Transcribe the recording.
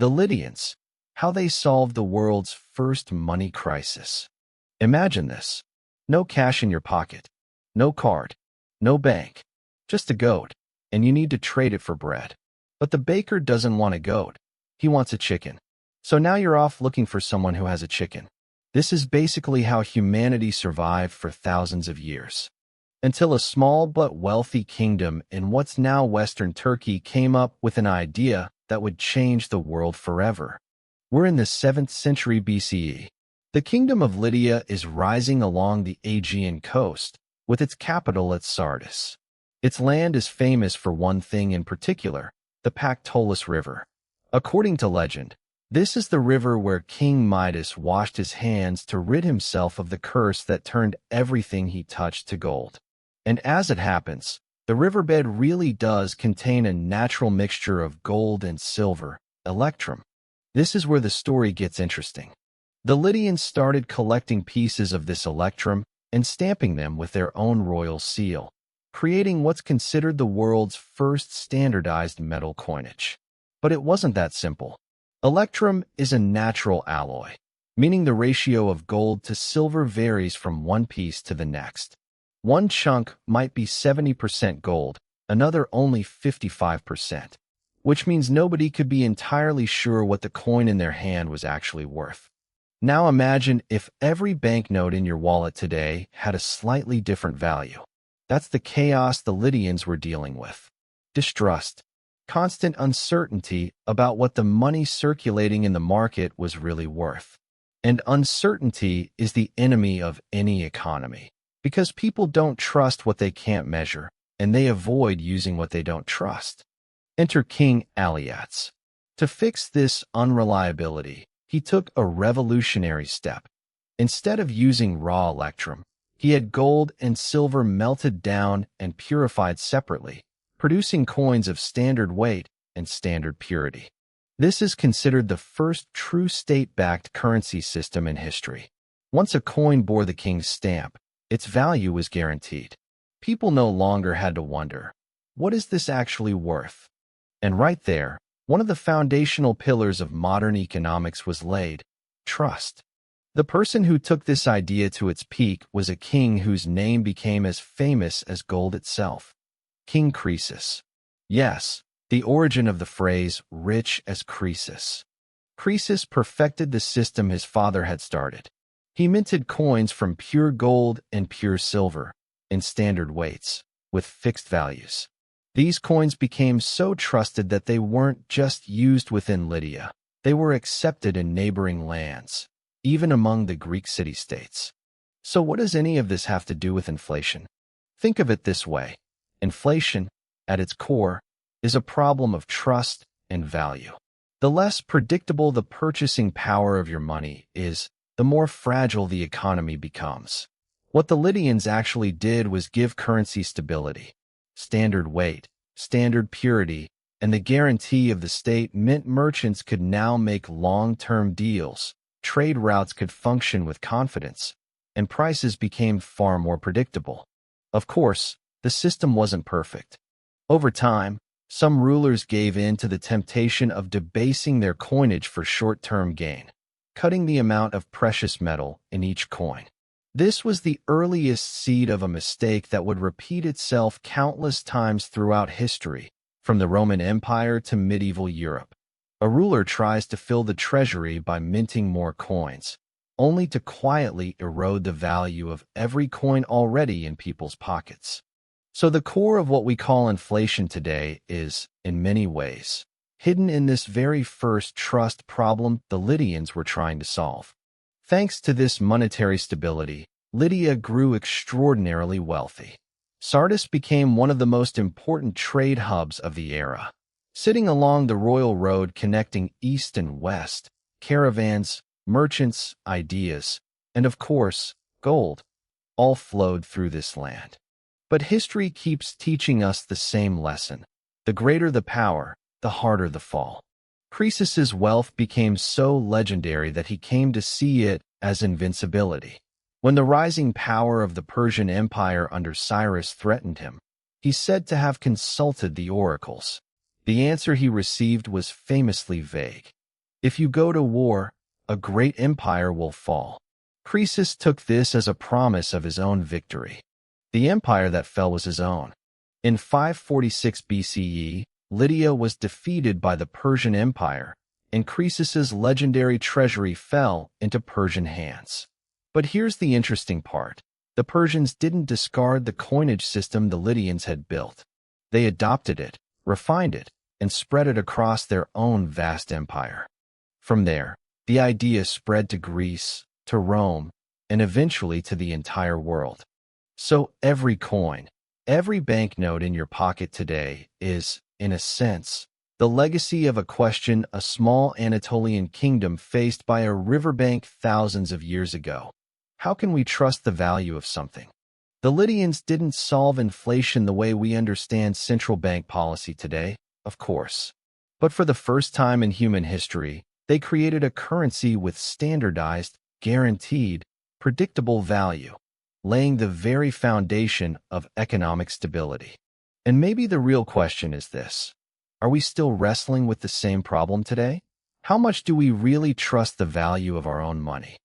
The Lydians, how they solved the world's first money crisis. Imagine this. No cash in your pocket, no card, no bank, just a goat, and you need to trade it for bread. But the baker doesn't want a goat, he wants a chicken. So now you're off looking for someone who has a chicken. This is basically how humanity survived for thousands of years. Until a small but wealthy kingdom in what's now Western Turkey came up with an idea that would change the world forever. We're in the 7th century BCE. The kingdom of Lydia is rising along the Aegean coast, with its capital at Sardis. Its land is famous for one thing in particular, the Pactolus River. According to legend, this is the river where King Midas washed his hands to rid himself of the curse that turned everything he touched to gold. And as it happens, the riverbed really does contain a natural mixture of gold and silver, electrum. This is where the story gets interesting. The Lydians started collecting pieces of this electrum and stamping them with their own royal seal, creating what's considered the world's first standardized metal coinage. But it wasn't that simple. Electrum is a natural alloy, meaning the ratio of gold to silver varies from one piece to the next. One chunk might be 70% gold, another only 55%, which means nobody could be entirely sure what the coin in their hand was actually worth. Now imagine if every banknote in your wallet today had a slightly different value. That's the chaos the Lydians were dealing with. Distrust, constant uncertainty about what the money circulating in the market was really worth. And uncertainty is the enemy of any economy, because people don't trust what they can't measure, and they avoid using what they don't trust. Enter King Alyattes. To fix this unreliability, he took a revolutionary step. Instead of using raw electrum, he had gold and silver melted down and purified separately, producing coins of standard weight and standard purity. This is considered the first true state-backed currency system in history. Once a coin bore the king's stamp, its value was guaranteed. People no longer had to wonder, what is this actually worth? And right there, one of the foundational pillars of modern economics was laid: trust. The person who took this idea to its peak was a king whose name became as famous as gold itself. King Croesus. Yes, the origin of the phrase rich as Croesus. Croesus perfected the system his father had started. He minted coins from pure gold and pure silver, in standard weights, with fixed values. These coins became so trusted that they weren't just used within Lydia. They were accepted in neighboring lands, even among the Greek city-states. So what does any of this have to do with inflation? Think of it this way. Inflation, at its core, is a problem of trust and value. The less predictable the purchasing power of your money is, the more fragile the economy becomes. What the Lydians actually did was give currency stability. Standard weight, standard purity, and the guarantee of the state meant merchants could now make long-term deals, trade routes could function with confidence, and prices became far more predictable. Of course, the system wasn't perfect. Over time, some rulers gave in to the temptation of debasing their coinage for short-term gain, cutting the amount of precious metal in each coin. This was the earliest seed of a mistake that would repeat itself countless times throughout history, from the Roman Empire to medieval Europe. A ruler tries to fill the treasury by minting more coins, only to quietly erode the value of every coin already in people's pockets. So the core of what we call inflation today is, in many ways, hidden in this very first trust problem the Lydians were trying to solve. Thanks to this monetary stability, Lydia grew extraordinarily wealthy. Sardis became one of the most important trade hubs of the era. Sitting along the royal road connecting east and west, caravans, merchants, ideas, and of course, gold, all flowed through this land. But history keeps teaching us the same lesson. The greater the power, the harder the fall. Croesus's wealth became so legendary that he came to see it as invincibility. When the rising power of the Persian Empire under Cyrus threatened him, he's said to have consulted the oracles. The answer he received was famously vague. If you go to war, a great empire will fall. Croesus took this as a promise of his own victory. The empire that fell was his own. In 546 BCE, Lydia was defeated by the Persian Empire, and Croesus's legendary treasury fell into Persian hands. But here's the interesting part. The Persians didn't discard the coinage system the Lydians had built. They adopted it, refined it, and spread it across their own vast empire. From there, the idea spread to Greece, to Rome, and eventually to the entire world. So every coin, every banknote in your pocket today is, in a sense, the legacy of a question a small Anatolian kingdom faced by a riverbank thousands of years ago. How can we trust the value of something? The Lydians didn't solve inflation the way we understand central bank policy today, of course. But for the first time in human history, they created a currency with standardized, guaranteed, predictable value, laying the very foundation of economic stability. And maybe the real question is this: are we still wrestling with the same problem today? How much do we really trust the value of our own money?